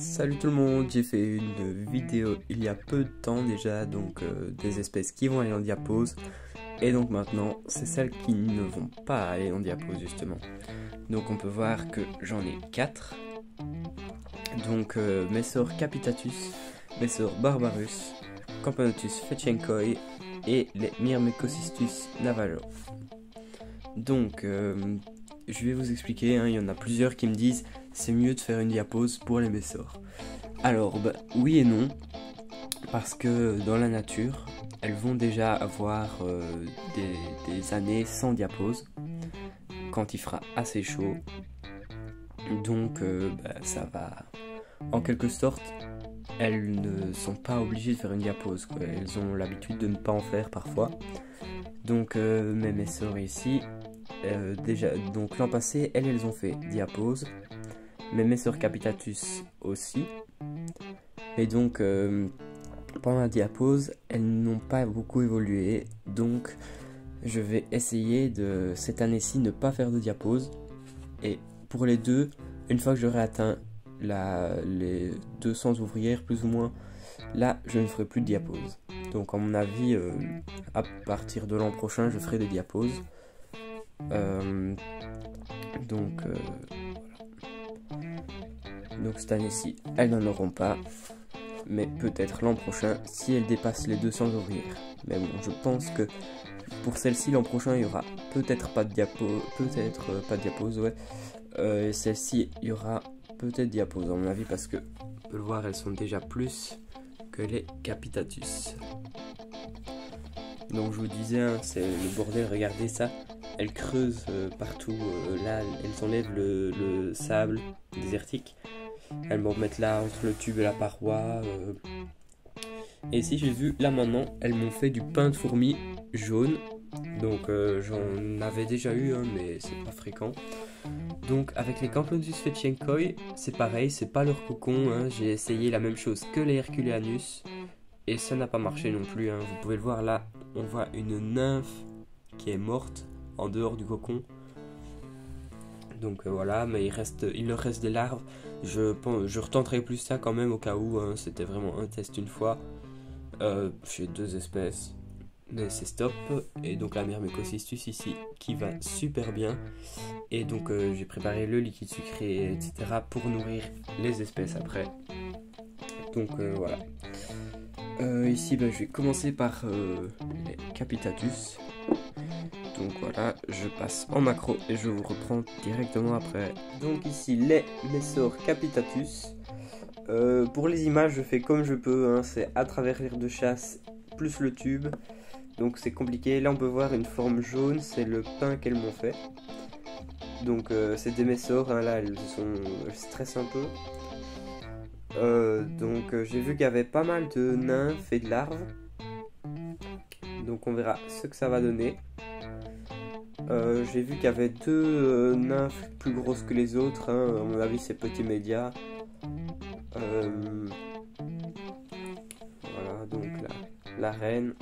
Salut tout le monde, j'ai fait une vidéo il y a peu de temps déjà, donc des espèces qui vont aller en diapose. Et donc maintenant, c'est celles qui ne vont pas aller en diapose justement. Donc on peut voir que j'en ai 4. Donc Messor capitatus, Messor barbarus, Camponotus fetchenkoi et les Myrmecocystus navajo. Donc je vais vous expliquer, il y en a plusieurs qui me disent c'est mieux de faire une diapose pour les Messor. Alors oui et non, parce que dans la nature, elles vont déjà avoir des années sans diapose, quand il fera assez chaud. Donc ça va, en quelque sorte, elles ne sont pas obligées de faire une diapose, quoi. Elles ont l'habitude de ne pas en faire parfois. Donc mes Messor ici, déjà, donc l'an passé, elles ont fait diapose. Mes Messor capitatus aussi. Et donc pendant la diapose, elles n'ont pas beaucoup évolué. Donc je vais essayer de cette année-ci ne pas faire de diapose. Et pour les deux, une fois que j'aurai atteint les 200 ouvrières plus ou moins, là je ne ferai plus de diapose. Donc à mon avis, à partir de l'an prochain, je ferai des diaposes. Donc cette année-ci, elles n'en auront pas. Mais peut-être l'an prochain, si elles dépassent les 200 ouvrières. Mais bon, je pense que pour celle-ci, l'an prochain, il y aura peut-être pas de diapose, ouais. Celle-ci, il y aura peut-être diapose, à mon avis, parce que, on peut le voir, elles sont déjà plus que les capitatus. Donc, je vous disais, c'est le bordel, regardez ça. Elles creusent partout, là, elles enlèvent le sable désertique. Elles me remettent là entre le tube et la paroi. Et ici j'ai vu, là maintenant, elles m'ont fait du pain de fourmi jaune. Donc j'en avais déjà eu, mais c'est pas fréquent. Donc avec les Camponotus fetchenkoi, c'est pareil, c'est pas leur cocon. J'ai essayé la même chose que les Herculeanus. Et ça n'a pas marché non plus. Vous pouvez le voir là, on voit une nymphe qui est morte en dehors du cocon. Donc voilà, mais il leur reste des larves. Je retenterai plus ça quand même au cas où. C'était vraiment un test une fois. J'ai 2 espèces, mais c'est stop. Et donc la Myrmecocystus ici qui va super bien. Et donc j'ai préparé le liquide sucré, etc. pour nourrir les espèces après. Donc voilà. Ici je vais commencer par les Capitatus. Donc voilà, je passe en macro et je vous reprends directement après. Donc ici les Messor capitatus. Pour les images, je fais comme je peux, c'est à travers l'air de chasse plus le tube. Donc c'est compliqué. Là on peut voir une forme jaune, c'est le pain qu'elles m'ont fait. Donc c'est des Messor, là elles stressent un peu. Donc j'ai vu qu'il y avait pas mal de nymphes et de larves. Donc on verra ce que ça va donner. J'ai vu qu'il y avait 2 nymphes plus grosses que les autres, à mon avis c'est petit média. Voilà, donc la reine.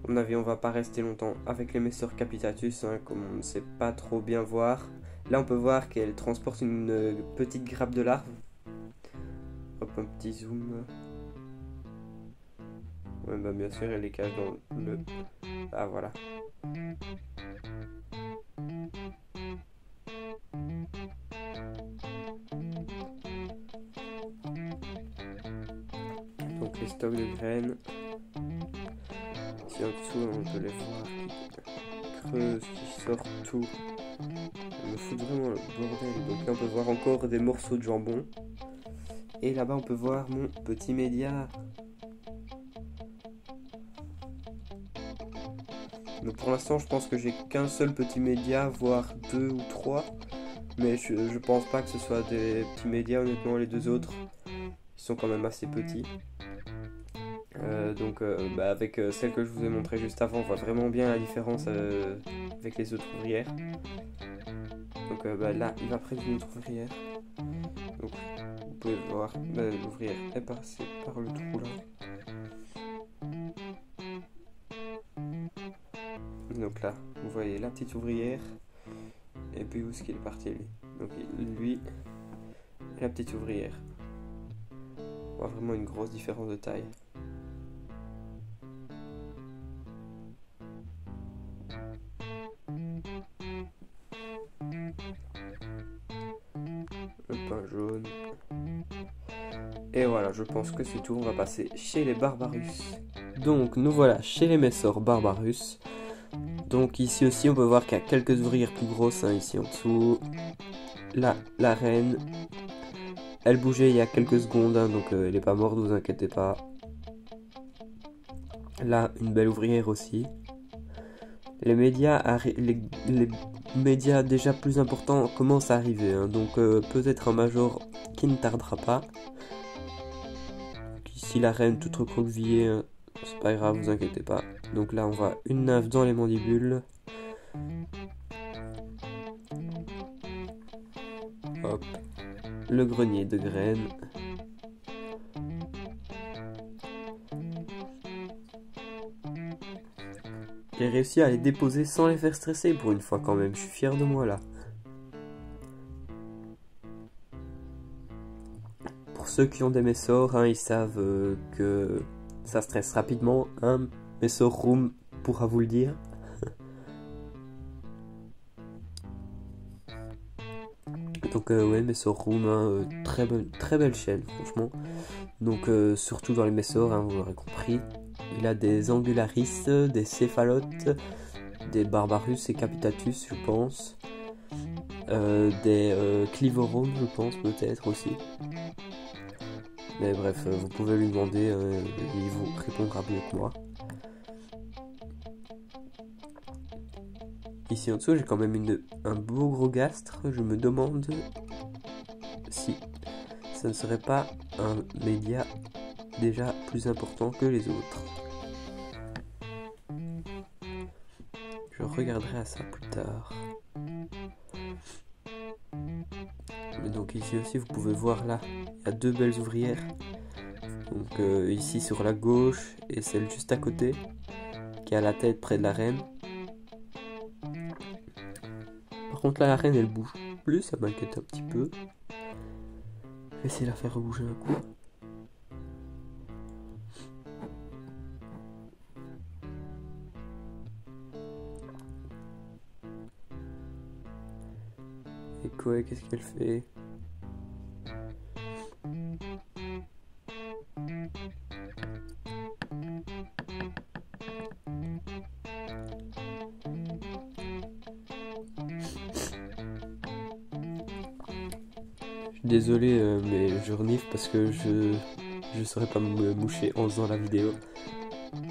À mon avis on va pas rester longtemps avec les Messor capitatus, comme on ne sait pas trop bien voir. Là on peut voir qu'elle transporte une petite grappe de larves. Hop, un petit zoom. Ouais, bien sûr, elle les cache dans le... Ah, voilà. Donc les stocks de graines. Ici en dessous, on peut les voir qui creusent, qui sortent tout. Elle me fout vraiment le bordel. Donc là, on peut voir encore des morceaux de jambon. Et là-bas, on peut voir mon petit média. Donc pour l'instant je pense que j'ai qu'un seul petit média, voire 2 ou 3. Mais je pense pas que ce soit des petits médias, honnêtement les 2 autres. Ils sont quand même assez petits. Donc avec celle que je vous ai montré juste avant, on voit vraiment bien la différence avec les autres ouvrières. Donc là il va près d'une autre ouvrière. Donc vous pouvez voir, l'ouvrière est passée par le trou là. Donc là, vous voyez la petite ouvrière. Et Et puis où est-ce qu'il est parti lui? Donc lui, la petite ouvrière. On voit vraiment une grosse différence de taille. Le pain jaune. Et voilà, je pense que c'est tout. On va passer chez les Barbarus. Donc nous voilà chez les Messor Barbarus. Donc ici aussi on peut voir qu'il y a quelques ouvrières plus grosses, hein, ici en dessous. Là, la reine, elle bougeait il y a quelques secondes, hein, donc elle n'est pas morte, vous inquiétez pas. Là, une belle ouvrière aussi. Les médias, les médias déjà plus importants commencent à arriver, hein, donc peut-être un major qui ne tardera pas. Donc ici la reine toute recroquevillée, hein, c'est pas grave, vous inquiétez pas. Donc là on voit une nymphe dans les mandibules. Hop. Le grenier de graines. J'ai réussi à les déposer sans les faire stresser pour une fois quand même, je suis fier de moi là. Pour ceux qui ont des Messor, hein, ils savent que ça stresse rapidement. Un Messor Room pourra vous le dire. Donc ouais, Messor Room, hein, très belle chaîne franchement. Donc surtout dans les Messor, hein, vous l'aurez compris. Il a des Angularis, des Céphalotes, des Barbarus et Capitatus je pense. Des Clivorums je pense peut-être aussi. Mais bref, vous pouvez lui demander, il vous répondra mieux que moi. Ici en dessous j'ai quand même un beau gros gastre, je me demande si ça ne serait pas un média déjà plus important que les autres. Je regarderai à ça plus tard. Mais donc ici aussi vous pouvez voir là, il y a deux belles ouvrières. Donc ici sur la gauche et celle juste à côté, qui a la tête près de la reine. Par contre là la reine elle bouge plus, ça m'inquiète un petit peu. Je vais essayer de la faire rebouger un coup. Et quoi, qu'est-ce qu'elle fait? Désolé mais je renifle parce que je saurais pas me moucher en faisant la vidéo.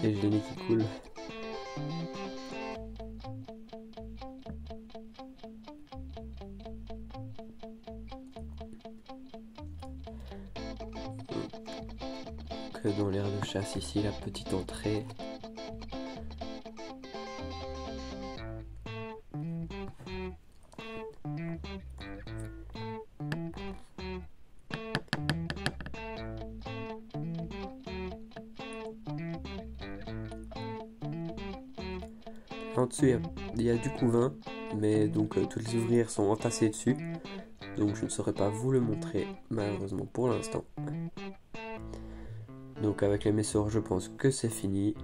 Et j'ai le nez qui coule. Donc dans l'aire de chasse ici, la petite entrée. En dessous il y a du couvain, mais donc toutes les ouvrières sont entassées dessus, donc je ne saurais pas vous le montrer malheureusement pour l'instant. Donc avec les Messor je pense que c'est fini.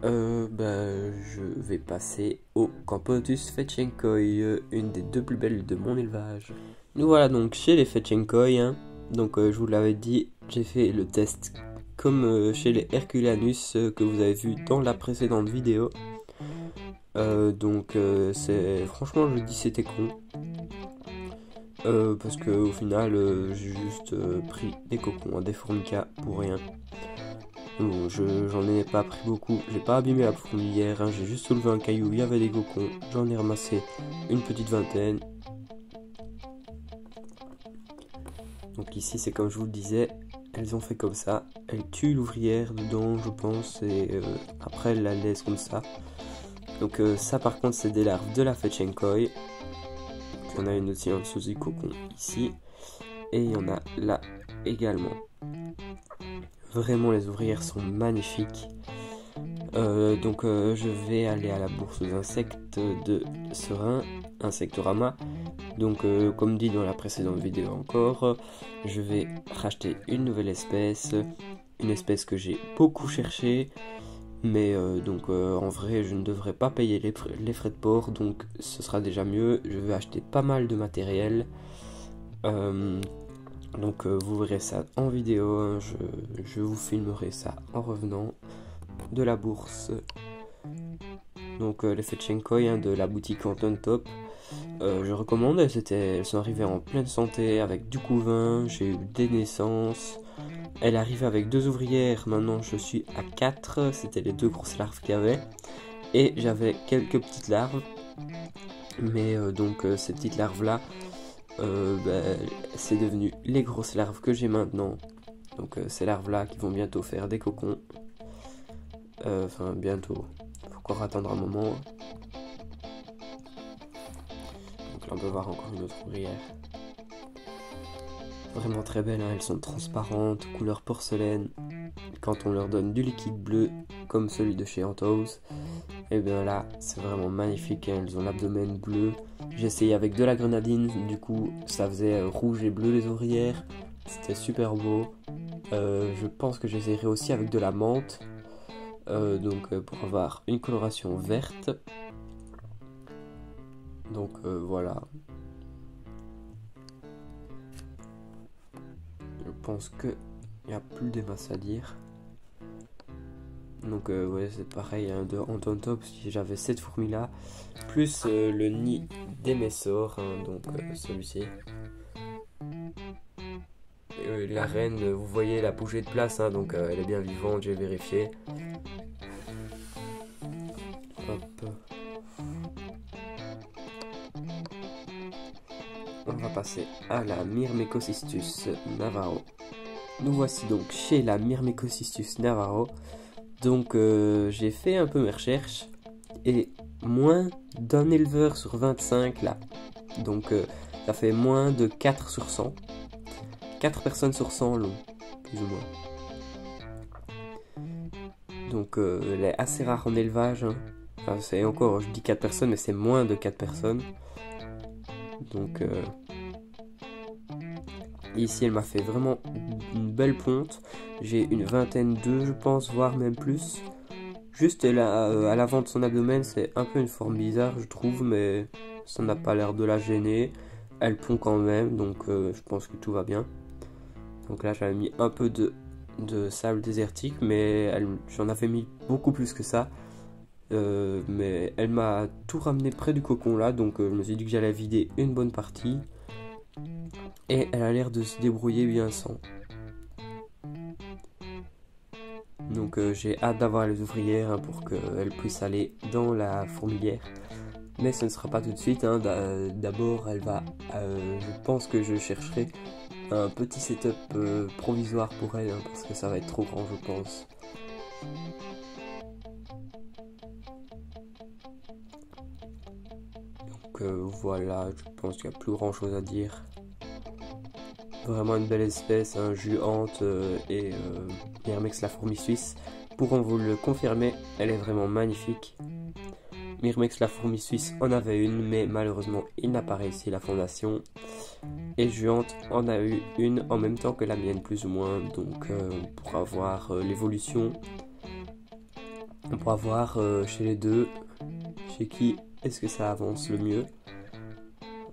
Je vais passer au Campotus Fetchenkoi, une des deux plus belles de mon élevage. Nous voilà donc chez les Fetchenkoi, hein. Donc je vous l'avais dit, j'ai fait le test comme chez les Herculanus que vous avez vu dans la précédente vidéo. C'est franchement je dis c'était con parce que au final j'ai juste pris des cocons, des formicas pour rien. Bon, j'en ai pas pris beaucoup, j'ai pas abîmé la fourmilière, hein, j'ai juste soulevé un caillou, il y avait des cocons, j'en ai ramassé une petite vingtaine. Donc ici c'est comme je vous le disais, elles ont fait comme ça, elles tuent l'ouvrière dedans je pense et après elles la laissent comme ça. Donc ça par contre c'est des larves de la Fetchenkoi. Il y en a une aussi en dessous du cocon ici. Et il y en a là également. Vraiment les ouvrières sont magnifiques. Je vais aller à la bourse aux insectes de Serein, Insectorama. Donc comme dit dans la précédente vidéo encore, je vais racheter une nouvelle espèce, une espèce que j'ai beaucoup cherchée, mais en vrai je ne devrais pas payer les frais de port, donc ce sera déjà mieux. Je vais acheter pas mal de matériel, vous verrez ça en vidéo, hein. Je vous filmerai ça en revenant de la bourse. Donc les Fetchenkoi de la boutique Anton Top, je recommande. Elles sont arrivées en pleine santé avec du couvain, j'ai eu des naissances. Elle arrivait avec 2 ouvrières, maintenant je suis à 4, c'était les 2 grosses larves qu'il y avait. Et j'avais quelques petites larves, mais ces petites larves là, c'est devenu les grosses larves que j'ai maintenant. Donc ces larves là qui vont bientôt faire des cocons. Bientôt, faut encore attendre un moment. Donc là on peut voir encore une autre ouvrière. Vraiment très belles, hein. Elles sont transparentes, couleur porcelaine. Quand on leur donne du liquide bleu, comme celui de chez Antos, et bien là c'est vraiment magnifique, hein. Elles ont l'abdomen bleu. J'ai essayé avec de la grenadine, du coup ça faisait rouge et bleu les ouvrières. C'était super beau. Je pense que j'essaierai aussi avec de la menthe. Pour avoir une coloration verte. Voilà. Je pense que il n'y a plus des masses à dire. C'est pareil, hein, de Anton Top, j'avais cette fourmi là, plus le nid des messors, hein, celui-ci. La reine, vous voyez, elle a bougé de place, hein, elle est bien vivante, j'ai vérifié. Hop. On va passer à la Myrmecocystus navarro. Nous voici donc chez la Myrmecocystus navarro. J'ai fait un peu mes recherches et moins d'un éleveur sur 25 là. Ça fait moins de 4 sur 100. 4 personnes sur 100 l'ont, plus ou moins. Elle est assez rare en élevage, hein. C'est encore, je dis 4 personnes, mais c'est moins de 4 personnes. Ici, elle m'a fait vraiment une belle ponte. J'ai une vingtaine d'œufs, je pense, voire même plus. Juste à l'avant de son abdomen, c'est un peu une forme bizarre, je trouve, mais ça n'a pas l'air de la gêner. Elle pond quand même, je pense que tout va bien. Donc là, j'avais mis un peu de sable désertique, mais j'en avais mis beaucoup plus que ça. Mais elle m'a tout ramené près du cocon là, je me suis dit que j'allais vider une bonne partie. Et elle a l'air de se débrouiller bien sans. J'ai hâte d'avoir les ouvrières, hein, pour qu'elles puissent aller dans la fourmilière. Mais ce ne sera pas tout de suite, hein. D'abord elle va, je pense que je chercherai un petit setup provisoire pour elle, hein, parce que ça va être trop grand, je pense. Voilà, je pense qu'il n'y a plus grand chose à dire. Vraiment une belle espèce, hein, juante, Myrmex la fourmi suisse. Pourront vous le confirmer, elle est vraiment magnifique. Myrmex la fourmi suisse en avait une, mais malheureusement il n'a pas réussi la fondation. Et juante en a eu une en même temps que la mienne, plus ou moins. On pourra voir l'évolution. On pourra voir chez les deux, chez qui est-ce que ça avance le mieux,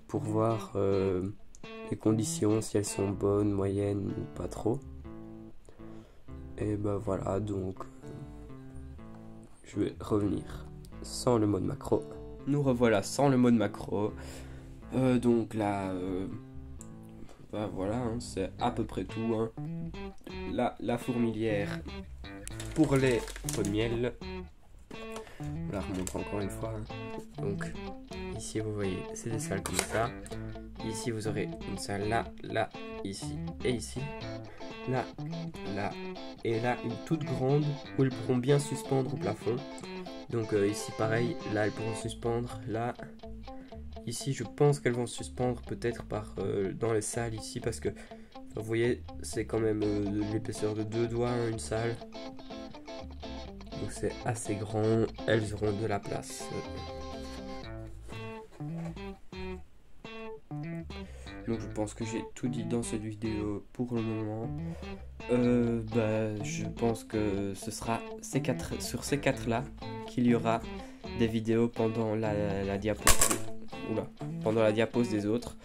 pour voir les conditions, si elles sont bonnes, moyennes ou pas trop. Et voilà, je vais revenir sans le mode macro. Nous revoilà sans le mode macro. Voilà, hein, c'est à peu près tout, hein. La fourmilière pour les pots de miel. On la remonte encore une fois, hein. Ici vous voyez, c'est des salles comme ça. Ici vous aurez une salle là, là, ici et ici. Là, là et là, une toute grande où elles pourront bien suspendre au plafond. Ici pareil, là elles pourront suspendre, là. Ici je pense qu'elles vont suspendre peut-être dans les salles ici, parce que vous voyez c'est quand même l'épaisseur de 2 doigts, hein, une salle. où c'est assez grand, elles auront de la place. Donc je pense que j'ai tout dit dans cette vidéo pour le moment. Je pense que ce sera sur ces quatre là qu'il y aura des vidéos pendant la diapose des autres.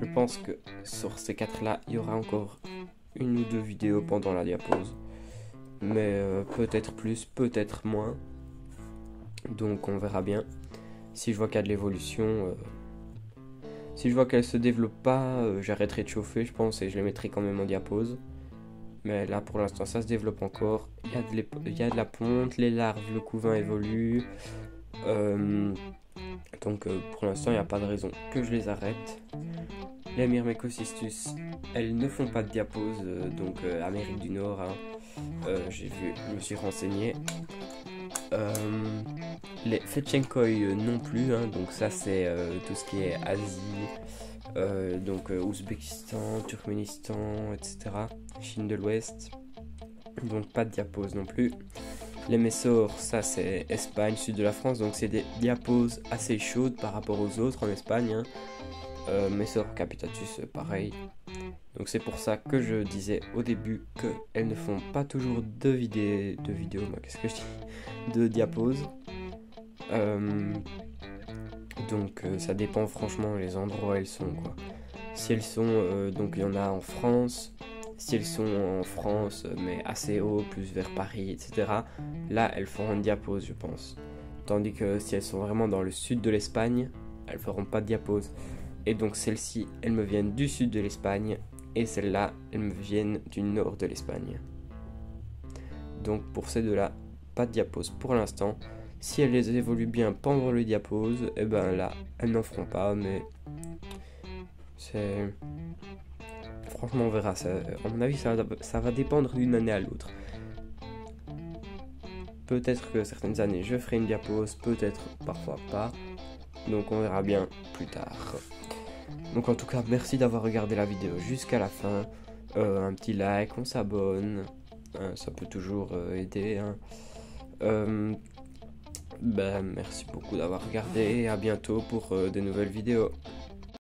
Je pense que sur ces quatre là il y aura encore une ou deux vidéos pendant la diapose, mais peut-être plus, peut-être moins, donc on verra bien. Si je vois qu'il y a de l'évolution, si je vois qu'elle se développe pas, j'arrêterai de chauffer je pense, et je les mettrai quand même en diapose. Mais là pour l'instant ça se développe encore, il y a de la ponte, les larves, le couvain évolue, donc pour l'instant il n'y a pas de raison que je les arrête. Les Myrmecocystus, elles ne font pas de diapose, donc Amérique du Nord, hein. Je me suis renseigné. Les Fetchenkoi non plus, hein, donc ça c'est tout ce qui est Asie, donc Ouzbékistan, Turkménistan, etc. Chine de l'Ouest, donc pas de diapose non plus. Les Messors, ça c'est Espagne, sud de la France, donc c'est des diaposes assez chaudes par rapport aux autres en Espagne, hein. Messor capitatus, pareil. Donc c'est pour ça que je disais au début qu'elles ne font pas toujours de diaposes. Donc ça dépend franchement les endroits où elles sont, quoi. Si elles sont, donc il y en a en France, si elles sont en France mais assez haut, plus vers Paris, etc., là elles feront une diapose je pense. Tandis que si elles sont vraiment dans le sud de l'Espagne, elles feront pas de diapose. Et donc celles-ci, elles me viennent du sud de l'Espagne, et celles-là, elles me viennent du nord de l'Espagne. Donc pour ces deux-là, pas de diapose pour l'instant. Si elles les évoluent bien pendant le diapose, et ben là, elles n'en feront pas, mais c'est... Franchement, on verra. À mon avis, ça va dépendre d'une année à l'autre. Peut-être que certaines années, je ferai une diapose, peut-être parfois pas. Donc on verra bien plus tard. Donc en tout cas, merci d'avoir regardé la vidéo jusqu'à la fin. Un petit like, on s'abonne. Ça peut toujours aider, hein. Merci beaucoup d'avoir regardé et à bientôt pour de nouvelles vidéos.